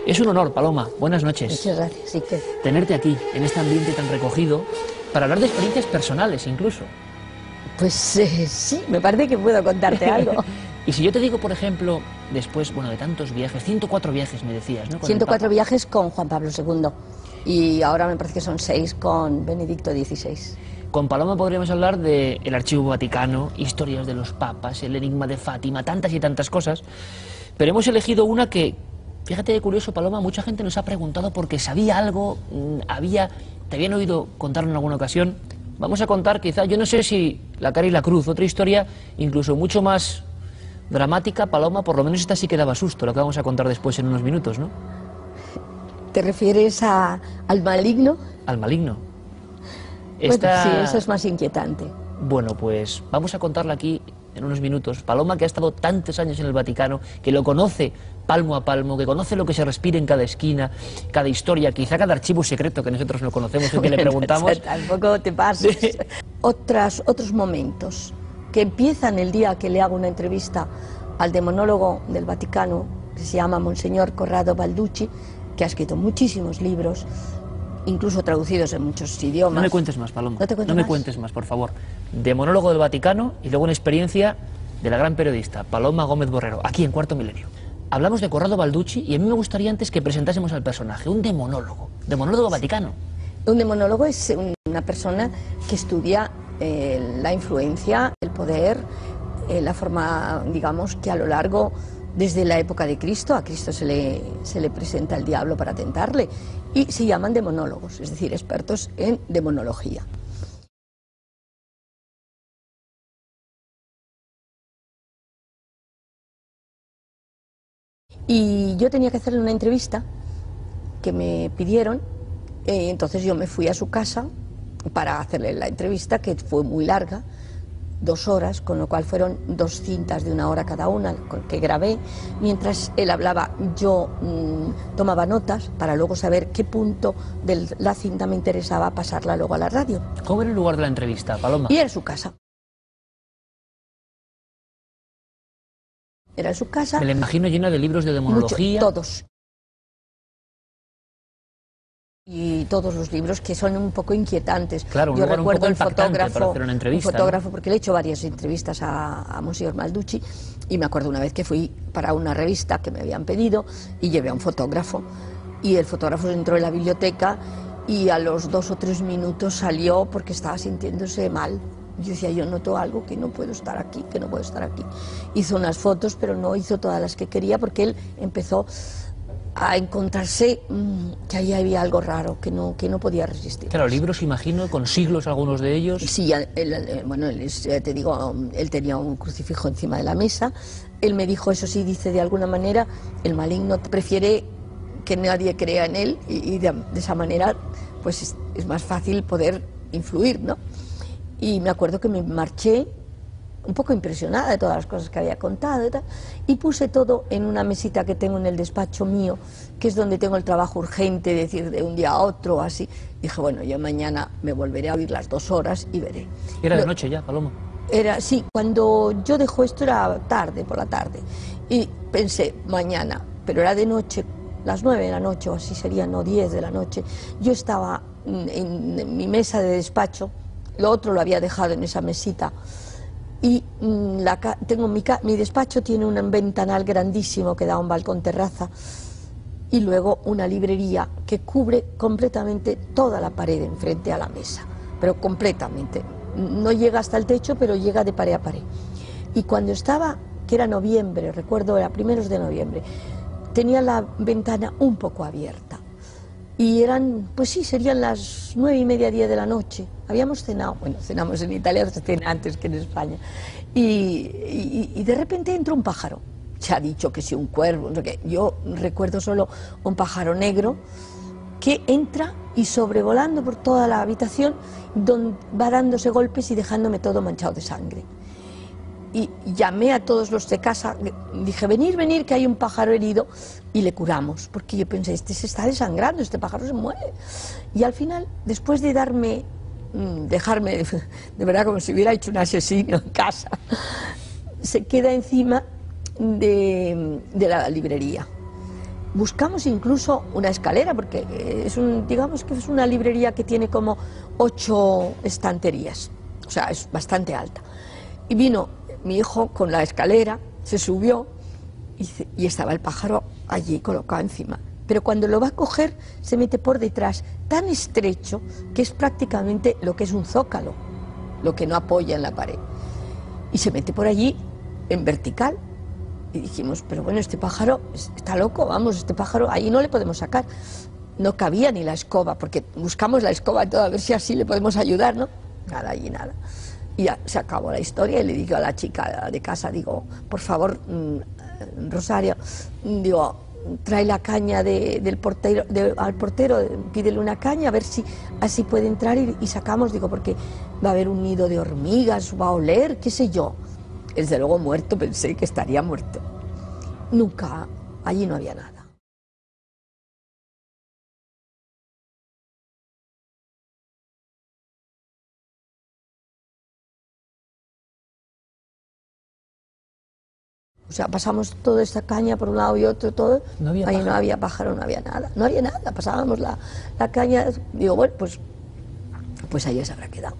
Es un honor, Paloma. Buenas noches. Muchas gracias, Iker. Tenerte aquí, en este ambiente tan recogido, para hablar de experiencias personales incluso. Pues sí, me parece que puedo contarte algo. Y si yo te digo, por ejemplo, después, bueno, de tantos viajes, 104 viajes me decías, ¿no? Con 104 viajes con Juan Pablo II y ahora me parece que son 6 con Benedicto XVI. Con Paloma podríamos hablar del Archivo Vaticano, historias de los papas, el enigma de Fátima, tantas y tantas cosas, pero hemos elegido una que, fíjate qué curioso, Paloma, mucha gente nos ha preguntado porque sabía algo, te habían oído contar en alguna ocasión. Vamos a contar quizá, yo no sé si la cara y la cruz, otra historia incluso mucho más dramática, Paloma, por lo menos esta sí que daba susto, lo que vamos a contar después en unos minutos, ¿no? ¿Te refieres al maligno? Al maligno. Bueno, sí, eso es más inquietante. Bueno, pues vamos a contarla aquí en unos minutos. Paloma, que ha estado tantos años en el Vaticano, que lo conoce palmo a palmo, que conoce lo que se respira en cada esquina, cada historia, quizá cada archivo secreto que nosotros no conocemos y que le preguntamos. Tampoco te pases. Sí. Otros momentos que empiezan el día que le hago una entrevista al demonólogo del Vaticano, que se llama Monseñor Corrado Balducci, que ha escrito muchísimos libros, incluso traducidos en muchos idiomas. No me cuentes más, Paloma. No me cuentes más, por favor. Demonólogo del Vaticano y luego una experiencia de la gran periodista Paloma Gómez Borrero, aquí en Cuarto Milenio. Hablamos de Corrado Balducci y a mí me gustaría antes que presentásemos al personaje, un demonólogo vaticano. Un demonólogo es una persona que estudia la influencia, el poder, la forma, digamos, que a lo largo, desde la época de Cristo, a Cristo se le presenta el diablo para tentarle, y se llaman demonólogos, es decir, expertos en demonología. Y yo tenía que hacerle una entrevista que me pidieron, entonces yo me fui a su casa para hacerle la entrevista, que fue muy larga, 2 horas, con lo cual fueron 2 cintas de 1 hora cada una, que grabé. Mientras él hablaba, yo tomaba notas para luego saber qué punto de la cinta me interesaba pasarla luego a la radio. ¿Cómo era el lugar de la entrevista, Paloma? Y era su casa. Era su casa. Me la imagino llena de libros de demonología. Todos. Y todos los libros que son un poco inquietantes. Claro, yo recuerdo el fotógrafo, para hacer una entrevista, un fotógrafo, ¿no? Porque le he hecho varias entrevistas a Monseñor Balducci, y me acuerdo una vez que fui para una revista que me habían pedido y llevé a un fotógrafo, y el fotógrafo entró en la biblioteca y a los 2 o 3 minutos salió porque estaba sintiéndose mal. Yo decía, yo noto algo, que no puedo estar aquí, que no puedo estar aquí. Hizo unas fotos, pero no hizo todas las que quería, porque él empezó a encontrarse que ahí había algo raro, que no podía resistir. Claro, libros, imagino, con siglos algunos de ellos. Sí, bueno, te digo, él tenía un crucifijo encima de la mesa. Él me dijo, eso sí, dice, de alguna manera, el maligno prefiere que nadie crea en él, y de esa manera pues es más fácil poder influir, ¿no? Y me acuerdo que me marché un poco impresionada de todas las cosas que había contado y tal, y puse todo en una mesita que tengo en el despacho mío, que es donde tengo el trabajo urgente, es decir, de un día a otro, así. Dije, bueno, yo mañana me volveré a oír las 2 horas y veré. ¿Era de noche ya, Paloma? Sí, cuando yo dejo esto era tarde, por la tarde, y pensé, mañana, pero era de noche, las 9 de la noche o así sería, no 10 de la noche. Yo estaba en mi mesa de despacho, lo otro lo había dejado en esa mesita, y mi despacho tiene un ventanal grandísimo que da a un balcón terraza, y luego una librería que cubre completamente toda la pared enfrente a la mesa, pero completamente. No llega hasta el techo, pero llega de pared a pared. Y cuando estaba, que era noviembre, recuerdo, era primeros de noviembre, tenía la ventana un poco abierta. Y eran, pues sí, serían las 9:30, 10 de la noche. Habíamos cenado, bueno, cenamos en Italia, se cena antes que en España. Y de repente entra un pájaro. Se ha dicho que sí, un cuervo, no sé qué. Yo recuerdo solo un pájaro negro que entra y sobrevolando por toda la habitación, va dándose golpes y dejándome todo manchado de sangre. Y llamé a todos los de casa, dije, venir, que hay un pájaro herido, y le curamos, porque yo pensé, este se está desangrando, este pájaro se muere. Y al final, después de darme dejarme, de verdad, como si hubiera hecho un asesino en casa, se queda encima de la librería. Buscamos incluso una escalera, porque digamos que es una librería que tiene como 8 estanterías, o sea, es bastante alta. Y vino mi hijo con la escalera, se subió y estaba el pájaro allí colocado encima. Pero cuando lo va a coger, se mete por detrás, tan estrecho que es prácticamente lo que es un zócalo, lo que no apoya en la pared. Y se mete por allí en vertical. Y dijimos, pero bueno, este pájaro está loco, vamos, este pájaro ahí no le podemos sacar. No cabía ni la escoba, porque buscamos la escoba y todo, a ver si así le podemos ayudar, ¿no? Nada, allí nada. Y ya se acabó la historia y le digo a la chica de casa, digo, por favor, Rosario, digo, trae la caña del portero, al portero, pídele una caña, a ver si así puede entrar y sacamos, digo, porque va a haber un nido de hormigas, va a oler, qué sé yo. Desde luego muerto, pensé que estaría muerto. Nunca, allí no había nada. O sea, pasamos toda esta caña por un lado y otro, todo. No había ahí pájaro. no había pájaro, no había nada. No había nada, pasábamos la caña, digo, bueno, pues ahí se habrá quedado.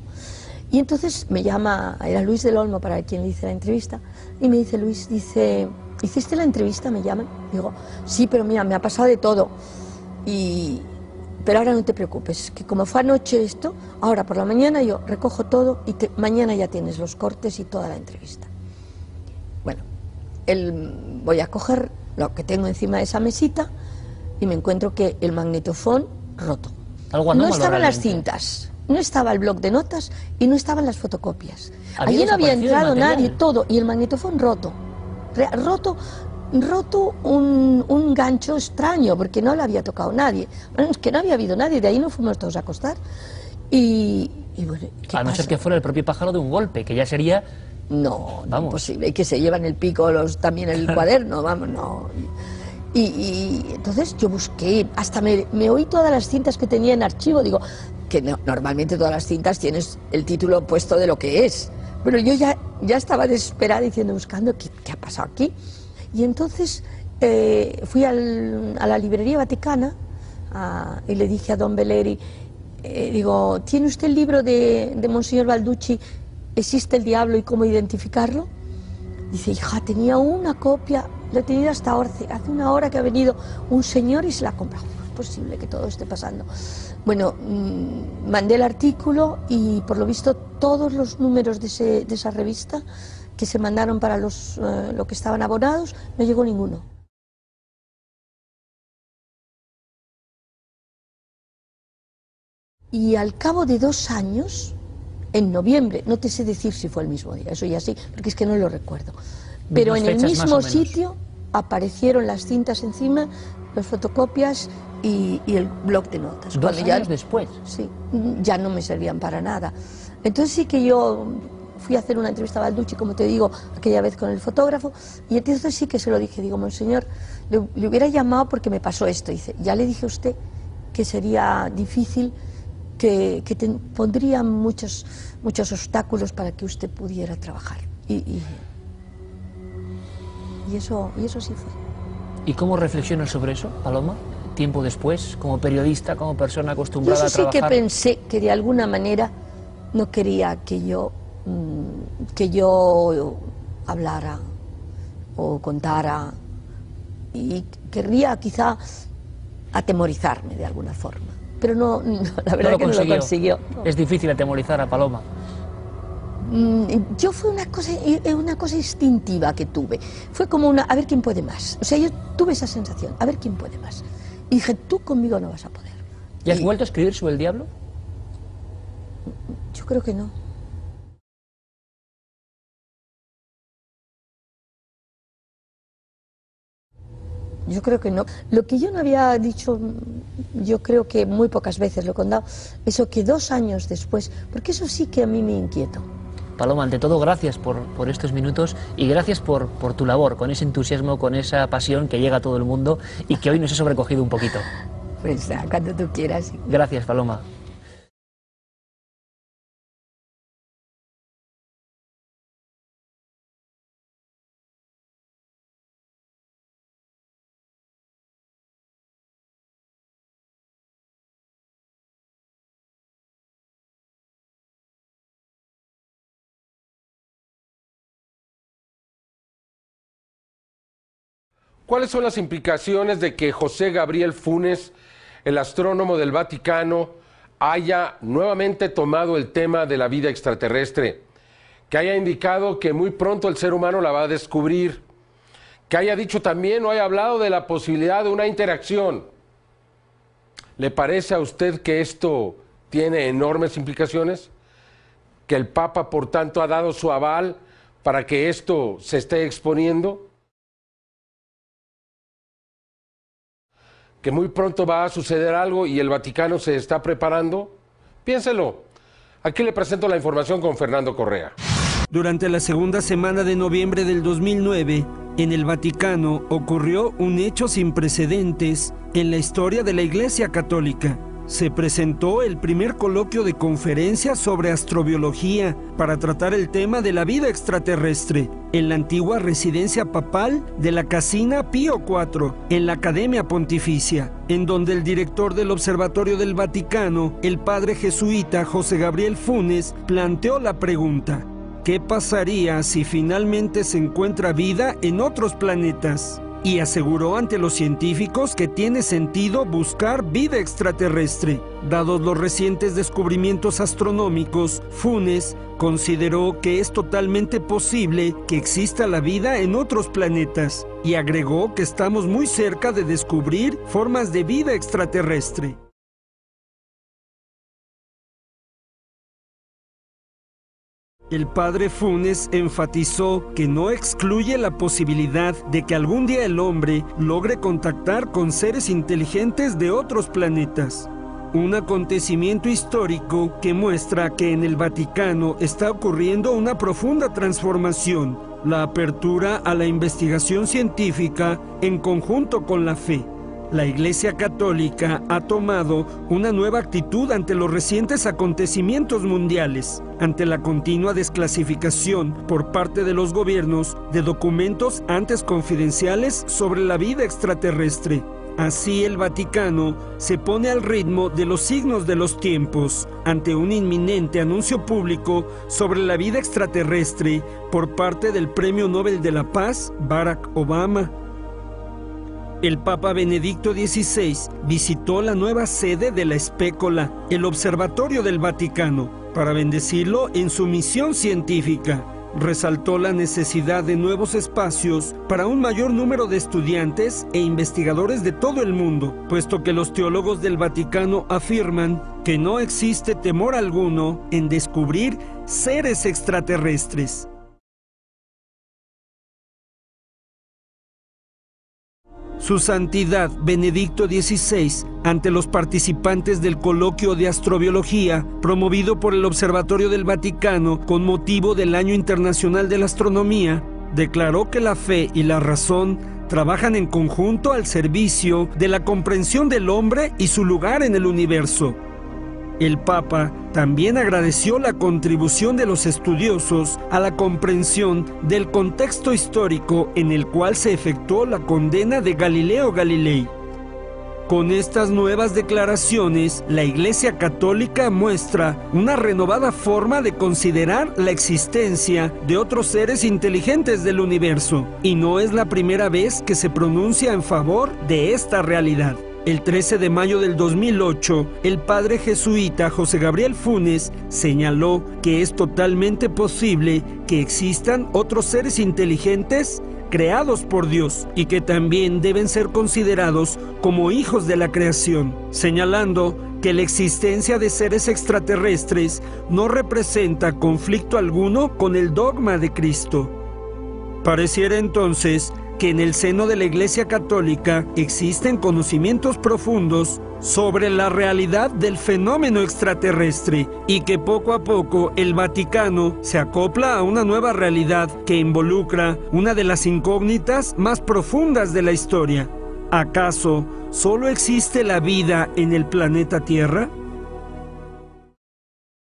Y entonces me llama, era Luis del Olmo para quien le hice la entrevista, y me dice Luis, dice, ¿hiciste la entrevista? Me llaman. Digo, sí, pero mira, me ha pasado de todo. Pero ahora no te preocupes, que como fue anoche esto, ahora por la mañana yo recojo todo y mañana ya tienes los cortes y toda la entrevista. Bueno, voy a coger lo que tengo encima de esa mesita y me encuentro que el magnetofón roto. Algo No anómalo estaban las realmente. cintas, no estaba el bloc de notas y no estaban las fotocopias. Había Allí no había desaparecido el entrado material. nadie, todo, y el magnetofón roto. Roto un gancho extraño, porque no le había tocado nadie. Bueno, es que no había habido nadie, de ahí nos fuimos todos a acostar. Y bueno, ¿qué A no ser pasa? que fuera el propio pájaro de un golpe, que ya sería... No, Vamos. imposible. Y que se llevan el pico también el cuaderno, vamos, no. Y entonces yo busqué, hasta me oí todas las cintas que tenía en archivo, digo, que normalmente todas las cintas tienes el título puesto de lo que es. Pero yo ya estaba desesperada diciendo, buscando, ¿qué ha pasado aquí? Y entonces fui a la librería Vaticana y le dije a don Beleri, digo, ¿tiene usted el libro de Monseñor Balducci, ¿Existe el diablo y cómo identificarlo? Dice, hija, tenía una copia, la he tenido hasta ahora, hace una hora que ha venido un señor y se la ha comprado. No es posible que todo esté pasando. Bueno, mandé el artículo y por lo visto todos los números de esa revista que se mandaron para lo que estaban abonados, no llegó ninguno. Y al cabo de 2 años, en noviembre, no te sé decir si fue el mismo día, eso ya sí, porque es que no lo recuerdo, pero en el mismo sitio aparecieron las cintas encima, las fotocopias y el bloc de notas. 2 años después. Sí, ya no me servían para nada. Entonces sí que yo fui a hacer una entrevista a Balducci, como te digo, aquella vez con el fotógrafo, y entonces sí que se lo dije, digo, monseñor, le hubiera llamado porque me pasó esto. Dice, ya le dije a usted que sería difícil, que pondría muchos obstáculos para que usted pudiera trabajar. Y eso sí fue. ¿Y cómo reflexionas sobre eso, Paloma? Tiempo después, como periodista, como persona acostumbrada Yo a sí que trabajar. pensé que de alguna manera no quería que yo hablara o contara, y querría quizá atemorizarme de alguna forma. Pero no, la verdad que no lo consiguió. No. Es difícil atemorizar a Paloma. Yo fue una cosa instintiva que tuve. Fue como a ver quién puede más. O sea, yo tuve esa sensación, a ver quién puede más. Y dije, tú conmigo no vas a poder. ¿Y has vuelto a escribir sobre el diablo? Yo creo que no. Yo creo que no. Lo que yo no había dicho, yo creo que muy pocas veces lo he contado, eso que 2 años después, porque eso sí que a mí me inquietó. Paloma, ante todo, gracias por estos minutos y gracias por tu labor, con ese entusiasmo, con esa pasión que llega a todo el mundo y que hoy nos ha sobrecogido un poquito. Pues cuando tú quieras. Gracias, Paloma. ¿Cuáles son las implicaciones de que José Gabriel Funes, el astrónomo del Vaticano, haya nuevamente tomado el tema de la vida extraterrestre? Que haya indicado que muy pronto el ser humano la va a descubrir. Que haya dicho también o haya hablado de la posibilidad de una interacción. ¿Le parece a usted que esto tiene enormes implicaciones? ¿Que el Papa, por tanto, ha dado su aval para que esto se esté exponiendo? ¿Que muy pronto va a suceder algo y el Vaticano se está preparando? Piénselo. Aquí le presento la información con Fernando Correa. Durante la segunda semana de noviembre del 2009, en el Vaticano ocurrió un hecho sin precedentes en la historia de la Iglesia Católica. Se presentó el primer coloquio de conferencias sobre astrobiología para tratar el tema de la vida extraterrestre en la antigua residencia papal de la Casina Pío IV, en la Academia Pontificia, en donde el director del Observatorio del Vaticano, el padre jesuita José Gabriel Funes, planteó la pregunta: ¿qué pasaría si finalmente se encuentra vida en otros planetas? Y aseguró ante los científicos que tiene sentido buscar vida extraterrestre. Dados los recientes descubrimientos astronómicos, Funes consideró que es totalmente posible que exista la vida en otros planetas y agregó que estamos muy cerca de descubrir formas de vida extraterrestre. El padre Funes enfatizó que no excluye la posibilidad de que algún día el hombre logre contactar con seres inteligentes de otros planetas. Un acontecimiento histórico que muestra que en el Vaticano está ocurriendo una profunda transformación, la apertura a la investigación científica en conjunto con la fe. La Iglesia Católica ha tomado una nueva actitud ante los recientes acontecimientos mundiales, ante la continua desclasificación por parte de los gobiernos de documentos antes confidenciales sobre la vida extraterrestre. Así el Vaticano se pone al ritmo de los signos de los tiempos ante un inminente anuncio público sobre la vida extraterrestre por parte del Premio Nobel de la Paz, Barack Obama. El Papa Benedicto XVI visitó la nueva sede de la Spécola, el Observatorio del Vaticano, para bendecirlo en su misión científica. Resaltó la necesidad de nuevos espacios para un mayor número de estudiantes e investigadores de todo el mundo, puesto que los teólogos del Vaticano afirman que no existe temor alguno en descubrir seres extraterrestres. Su Santidad Benedicto XVI, ante los participantes del coloquio de astrobiología promovido por el Observatorio del Vaticano con motivo del Año Internacional de la Astronomía, declaró que la fe y la razón trabajan en conjunto al servicio de la comprensión del hombre y su lugar en el universo. El Papa también agradeció la contribución de los estudiosos a la comprensión del contexto histórico en el cual se efectuó la condena de Galileo Galilei. Con estas nuevas declaraciones, la Iglesia Católica muestra una renovada forma de considerar la existencia de otros seres inteligentes del universo, y no es la primera vez que se pronuncia en favor de esta realidad. El 13 de mayo del 2008, el padre jesuita José Gabriel Funes señaló que es totalmente posible que existan otros seres inteligentes creados por Dios y que también deben ser considerados como hijos de la creación, señalando que la existencia de seres extraterrestres no representa conflicto alguno con el dogma de Cristo. Pareciera entonces que en el seno de la Iglesia Católica existen conocimientos profundos sobre la realidad del fenómeno extraterrestre y que poco a poco el Vaticano se acopla a una nueva realidad que involucra una de las incógnitas más profundas de la historia. ¿Acaso solo existe la vida en el planeta Tierra?